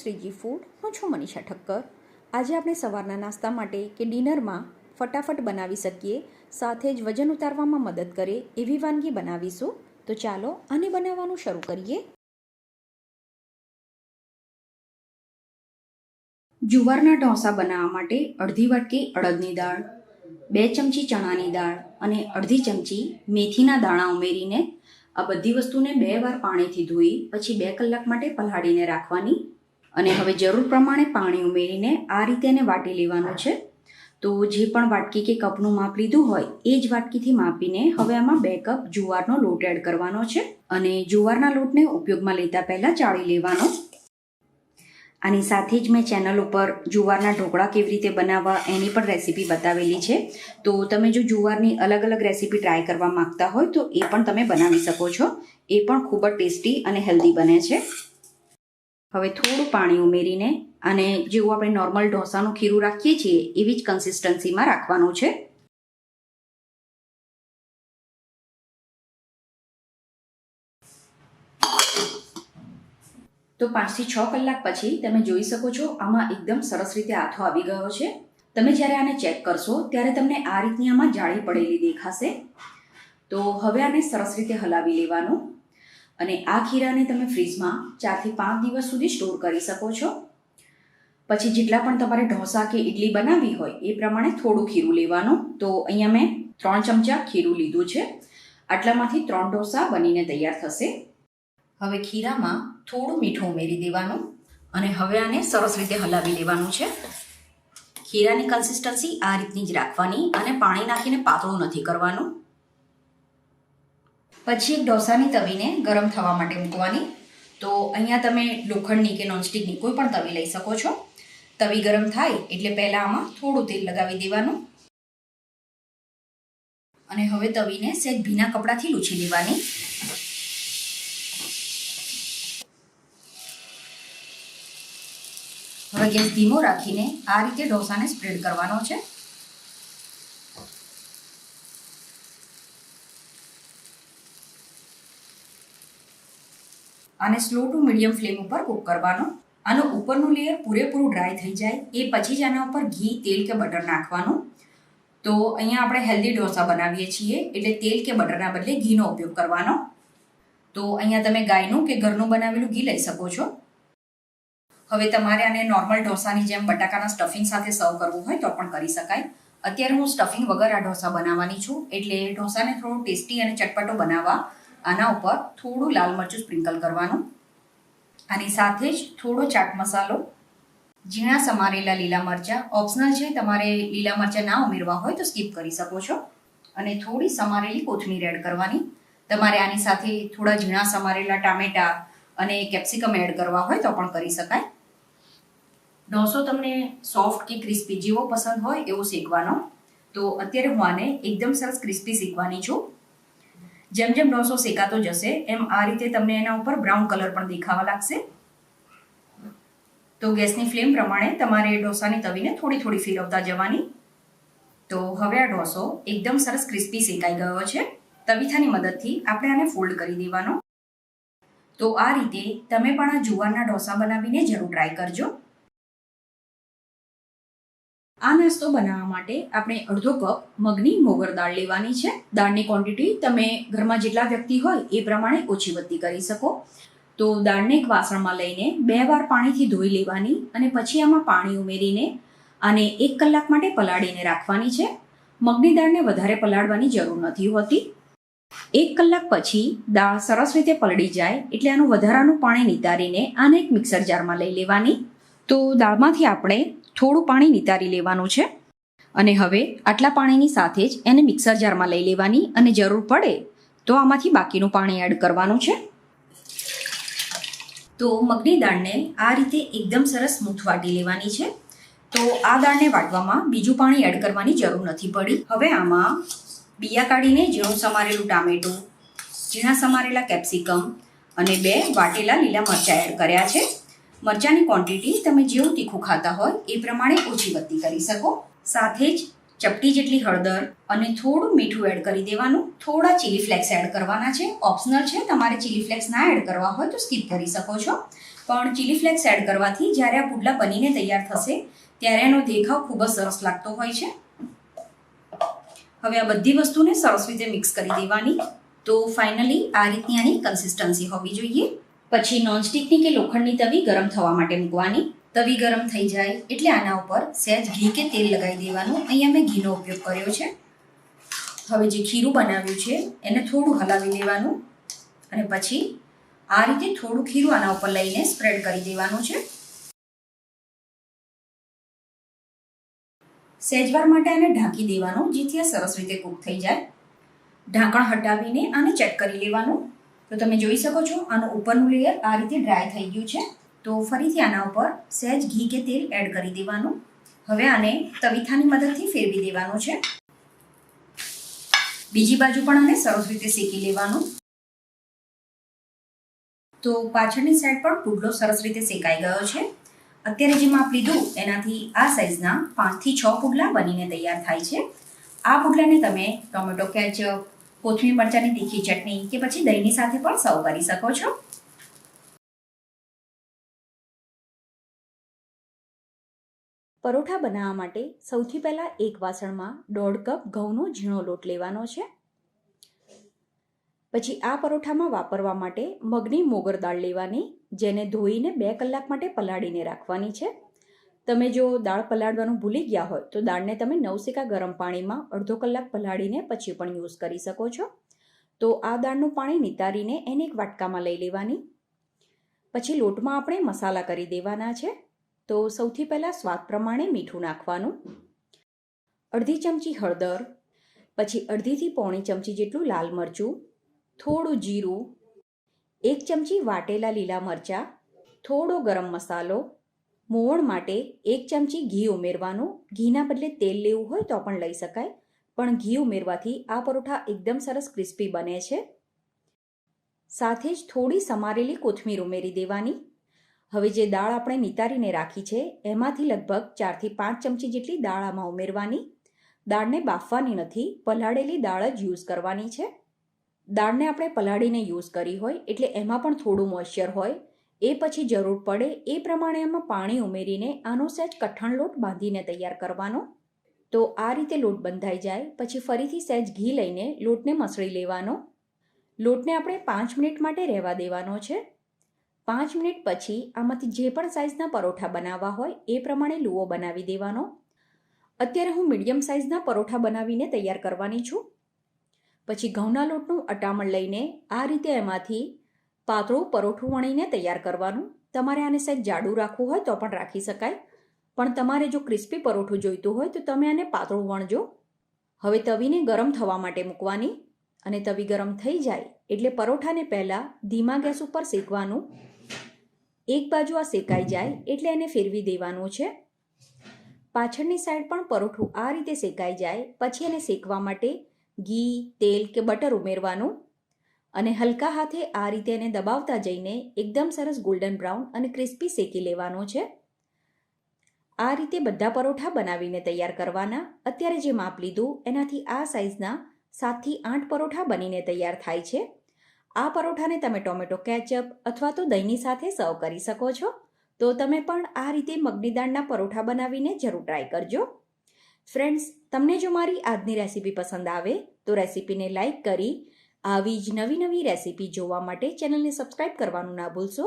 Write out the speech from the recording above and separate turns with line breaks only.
Shriji food. હું છું મનીષા ઠક્કર. આજે આપણે સવારના નાસ્તા માટે કે ડિનરમાં ફટાફટ બનાવી શકીએ, સાથે જ વજન ઉતારવામાં મદદ કરે એવી વાનગી બનાવીશું. તો ચાલો આને બનાવવાનું શરૂ કરીએ. જુવારના ઢોસા બનાવવા માટે અડધી વાટકી અડદની દાળ, 2 ચમચી ચણાની દાળ અને અડધી ચમચી મેથીના દાણા ઉમેરીને આ બધી વસ્તુને 2 વાર પાણીથી ધોઈ પછી 2 કલાક માટે પલાળીને રાખવાની. અને હવે જરૂર પ્રમાણે પાણી ઉમેરીને આ રીતે એને વાટી લેવાનું છે. તો જે પણ વાટકી કે કપનું માપ લીધું હોય એ જ વાટકીથી માપીને હવે આમાં 2 કપ જુવારનો લોટ એડ કરવાનો છે. અને જુવારના લોટને ઉપયોગમાં લેતા પહેલાં ચાળી લેવાનો. આની સાથે જ મેં ચેનલ ઉપર જુવારના ઢોકળા કેવી રીતે બનાવવા એની પણ રેસીપી બતાવેલી છે. તો તમે જો જુવારની અલગ અલગ રેસીપી ટ્રાય કરવા માંગતા હોય તો એ પણ તમે બનાવી શકો છો. એ પણ ખૂબ જ ટેસ્ટી અને હેલ્ધી બને છે. હવે થોડું પાણી ઉમેરીને અને જેવું આપણે નોર્મલ ઢોસાનું ખીરું રાખીએ છીએ એવી જ કન્સિસ્ટન્સીમાં રાખવાનું છે. તો 5 થી 6 કલાક પછી તમે જોઈ શકો છો આમાં એકદમ સરસ રીતે આથો આવી ગયો છે. તમે જ્યારે આને ચેક કરશો ત્યારે તમને આ રીતની આમાં જાળી પડેલી દેખાશે. તો હવે આને સરસ રીતે હલાવી લેવાનું. અને આ ખીરાને તમે ફ્રીજમાં 4 થી 5 દિવસ સુધી સ્ટોર કરી શકો છો. પછી જેટલા પણ તમારે ઢોસા કે ઇડલી બનાવવી હોય એ પ્રમાણે થોડું ખીરું લેવાનું. તો અહીંયા મેં 3 ચમચા ખીરું લીધું છે. આટલામાંથી 3 ઢોસા બનીને તૈયાર થશે. હવે ખીરામાં થોડું મીઠું ઉમેરી દેવાનું અને હવે આને સરસ રીતે હલાવી લેવાનું છે. ખીરાની કન્સિસ્ટન્સી આ રીતની જ રાખવાની અને પાણી નાખીને પાતળું નથી કરવાનું. પછી એક ઢોસાની તવીને ગરમ થવા માટે મૂકવાની. તો અહીંયા તમે લોખંડની કે નોનસ્ટિકની કોઈ પણ તવી લઈ શકો છો. તવી ગરમ થાય એટલે પહેલાં આમાં થોડું તેલ લગાવી દેવાનું અને હવે તવીને સહેજ ભીના કપડાથી લૂછી લેવાની. હવે ગેસ ધીમો રાખીને આ રીતે ઢોસાને સ્પ્રેડ કરવાનો છે. આને સ્લો ટુ મીડિયમ ફ્લેમ ઉપર કૂક કરવાનો. આનું ઉપરનું લેયર પૂરેપૂરું ડ્રાય થઈ જાય એ પછી જ આના ઉપર ઘી, તેલ કે બટર નાખવાનું. તો અહીંયા આપણે હેલ્ધી ઢોસા બનાવીએ છીએ એટલે તેલ કે બટરના બદલે ઘીનો ઉપયોગ કરવાનો. તો અહીંયા તમે ગાયનું કે ઘરનું બનાવેલું ઘી લઈ શકો છો. હવે તમારે આને નોર્મલ ઢોસાની જેમ બટાકાના સ્ટફિંગ સાથે સર્વ કરવું હોય તો પણ કરી શકાય. અત્યારે હું સ્ટફિંગ વગર આ ઢોસા બનાવવાની છું એટલે ઢોસાને થોડું ટેસ્ટી અને ચટપટો બનાવવા આના ઉપર થોડું લાલ મરચું સ્પ્રિંકલ કરવાનું. આની સાથે જ થોડો ચાટ મસાલો, ઝીણા સમારેલા લીલા મરચાં ઓપ્શનલ છે, તમારે લીલા મરચાં ના ઉમેરવા હોય તો સ્કીપ કરી શકો છો. અને થોડી સમારેલી કોથમીર એડ કરવાની. તમારે આની સાથે થોડા ઝીણા સમારેલા ટામેટા અને કેપ્સિકમ એડ કરવા હોય તો પણ કરી શકાય. ઢોસો તમને સોફ્ટ કે ક્રિસ્પી જેવો પસંદ હોય એવો શેકવાનો. તો અત્યારે હું આને એકદમ સરસ ક્રિસ્પી શેકવાની છું. જેમ જેમ ઢોસો શેકાતો જશે એમ આ રીતે તમને એના ઉપર બ્રાઉન કલર પણ દેખાવા લાગશે. તો ગેસની ફ્લેમ પ્રમાણે તમારે ઢોસાની તવીને થોડી થોડી ફેરવતા જવાની. તો હવે આ ઢોસો એકદમ સરસ ક્રિસ્પી શેકાઈ ગયો છે. તવીથાની મદદથી આપણે આને ફોલ્ડ કરી દેવાનો. તો આ રીતે તમે પણ આ જુવારના ઢોસા બનાવીને જરૂર ટ્રાય કરજો. આ નાસ્તો બનાવવા માટે આપણે અડધો કપ મગની મોગર દાળ લેવાની છે. દાળની ક્વોન્ટિટી તમે ઘરમાં જેટલા વ્યક્તિ હોય એ પ્રમાણે ઓછી વધતી કરી શકો. તો દાળને એક વાસણમાં લઈને 2 વાર પાણીથી ધોઈ લેવાની અને પછી આમાં પાણી ઉમેરીને આને 1 કલાક માટે પલાળીને રાખવાની છે. મગની દાળને વધારે પલાળવાની જરૂર નથી હોતી. 1 કલાક પછી દાળ સરસ રીતે પલળી જાય એટલે આનું વધારાનું પાણી નિતારીને આને એક મિક્સર જારમાં લઈ લેવાની. તો દાળમાંથી આપણે થોડું પાણી નિતારી લેવાનું છે અને હવે આટલા પાણીની સાથે જ એને મિક્સર જારમાં લઈ લેવાની અને જરૂર પડે તો આમાંથી બાકીનું પાણી એડ કરવાનું છે. તો મગની દાળને આ રીતે એકદમ સરસ સ્મૂથ વાટી લેવાની છે. તો આ દાળને વાટવામાં બીજું પાણી એડ કરવાની જરૂર નથી પડી. હવે આમાં બિયા કાઢીને ઝીણું સમારેલું ટામેટું, ઝીણા સમારેલા કેપ્સિકમ અને 2 વાટેલા લીલા મરચાં એડ કર્યા છે. મરચાંની ક્વોન્ટિટી તમે જેવું તીખું ખાતા હોય એ પ્રમાણે ઓછી વધતી કરી શકો. સાથે જ ચપટી જેટલી હળદર અને થોડું મીઠું એડ કરી દેવાનું. થોડા ચીલી ફ્લેક્સ એડ કરવાના છે, ઓપ્શનલ છે, તમારે ચીલી ફ્લેક્સ ના એડ કરવા હોય તો સ્કીપ કરી શકો છો. પણ ચીલી ફ્લેક્સ એડ કરવાથી જ્યારે આ પુડલા બનીને તૈયાર થશે ત્યારે એનો દેખાવ ખૂબ જ સરસ લાગતો હોય છે. હવે આ બધી વસ્તુને સરસ રીતે મિક્સ કરી દેવાની. તો ફાઇનલી આ રીતની આની કન્સિસ્ટન્સી હોવી જોઈએ. પછી નોનસ્ટિકની કે લોખંડની તવી ગરમ થવા માટે મૂકવાની. તવી ગરમ થઈ જાય એટલે આના ઉપર સહેજ ઘી કે તેલ લગાવી દેવાનું. અહીંયા મેં ઘીનો ઉપયોગ કર્યો છે. હવે જે ખીરું બનાવ્યું છે એને થોડું હલાવી દેવાનું અને પછી આ રીતે થોડું ખીરું આના ઉપર લઈને સ્પ્રેડ કરી દેવાનું છે. સહેજવાર માટે આને ઢાંકી દેવાનું જેથી આ સરસ રીતે કૂક થઈ જાય. ઢાંકણ હટાવીને આને ચેક કરી લેવાનું. તો તમે જોઈ શકો છો આનું ઉપરનું લેયર આ રીતે ડ્રાય થઈ ગયું છે. તો ફરીથી આના ઉપર સહેજ ઘી કે તેલ એડ કરી દેવાનું. હવે આને તવીથાની મદદથી ફેરવી દેવાનું છે. બીજી બાજુ પણ આને સરસ રીતે શેકી લેવાનું. તો પાછળની સાઈડ પણ પુડલો સરસ રીતે શેકાઈ ગયો છે. અત્યારે જે માપ લીધું એનાથી આ સાઈઝના 5 થી 6 પુડલા બનીને તૈયાર થાય છે. આ પુડલાને તમે ટોમેટો કેચઅપ, કોથમીર મરચાંની તીખી ચટણી કે પછી દહીંની સાથે પણ સર્વ કરી શકો છો. પરોઠા બનાવવા માટે સૌથી પહેલાં એક વાસણમાં 1.5 કપ ઘઉંનો ઝીણો લોટ લેવાનો છે. પછી આ પરોઠામાં વાપરવા માટે મગની મોગર દાળ લેવાની, જેને ધોઈને 2 કલાક માટે પલાળીને રાખવાની છે. તમે જો દાળ પલાળવાનું ભૂલી ગયા હોય તો દાળને તમે નવસેકા ગરમ પાણીમાં અડધો કલાક પલાળીને પછી પણ યુઝ કરી શકો છો. તો આ દાળનું પાણી નિતારીને એને એક વાટકામાં લઈ લેવાની. પછી લોટમાં આપણે મસાલા કરી દેવાના છે. તો સૌથી પહેલાં સ્વાદ પ્રમાણે મીઠું નાખવાનું, અડધી ચમચી હળદર, પછી અડધીથી પોણી ચમચી જેટલું લાલ મરચું, થોડું જીરું, 1 ચમચી વાટેલા લીલા મરચાં, થોડો ગરમ મસાલો, મોવણ માટે 1 ચમચી ઘી ઉમેરવાનું. ઘીના બદલે તેલ લેવું હોય તો પણ લઈ શકાય, પણ ઘી ઉમેરવાથી આ પરોઠા એકદમ સરસ ક્રિસ્પી બને છે. સાથે જ થોડી સમારેલી કોથમીર ઉમેરી દેવાની. હવે જે દાળ આપણે નિતારીને રાખી છે એમાંથી લગભગ 4 થી 5 ચમચી જેટલી દાળ આમાં ઉમેરવાની. દાળને બાફવાની નથી, પલાળેલી દાળ જ યુઝ કરવાની છે. દાળને આપણે પલાળીને યુઝ કરી હોય એટલે એમાં પણ થોડું મોઇશ્ચર હોય. એ પછી જરૂર પડે એ પ્રમાણે એમાં પાણી ઉમેરીને આનો સહેજ કઠણ લોટ બાંધીને તૈયાર કરવાનો. તો આ રીતે લોટ બંધાઈ જાય પછી ફરીથી સહેજ ઘી લઈને લોટને મસળી લેવાનો. લોટને આપણે 5 મિનિટ માટે રહેવા દેવાનો છે. 5 મિનિટ પછી આમાંથી જે પણ સાઇઝના પરોઠા બનાવવા હોય એ પ્રમાણે લુઓ બનાવી દેવાનો. અત્યારે હું મીડિયમ સાઇઝના પરોઠા બનાવીને તૈયાર કરવાની છું. પછી ઘઉંના લોટનું અટામણ લઈને આ રીતે એમાંથી પાતળું પરોઠું વણીને તૈયાર કરવાનું. તમારે આને સહેજ જાડું રાખવું હોય તો પણ રાખી શકાય, પણ તમારે જો ક્રિસ્પી પરોઠું જોઈતું હોય તો તમે આને પાતળું વણજો. હવે તવીને ગરમ થવા માટે મૂકવાની અને તવી ગરમ થઈ જાય એટલે પરોઠાને પહેલાં ધીમા ગેસ ઉપર શેકવાનું. એક બાજુ આ શેકાઈ જાય એટલે એને ફેરવી દેવાનું છે. પાછળની સાઈડ પણ પરોઠું આ રીતે શેકાઈ જાય પછી એને શેકવા માટે ઘી, તેલ કે બટર ઉમેરવાનું અને હલકા હાથે આ રીતે એને દબાવતા જઈને એકદમ સરસ ગોલ્ડન બ્રાઉન અને ક્રિસ્પી શેકી લેવાનો છે. આ રીતે બધા પરોઠા બનાવીને તૈયાર કરવાના. અત્યારે જે માપ લીધું એનાથી આ સાઇઝના 7 થી 8 પરોઠા બનીને તૈયાર થાય છે. આ પરોઠાને તમે ટોમેટો કેચઅપ અથવા તો દહીંની સાથે સર્વ કરી શકો છો. તો તમે પણ આ રીતે મગની દાળના પરોઠા બનાવીને જરૂર ટ્રાય કરજો. ફ્રેન્ડ્સ, તમને જો મારી આજની રેસીપી પસંદ આવે તો રેસીપીને લાઇક કરી આવી જ નવી રેસીપી જોવા માટે ચેનલને સબસ્ક્રાઇબ કરવાનું ના ભૂલશો.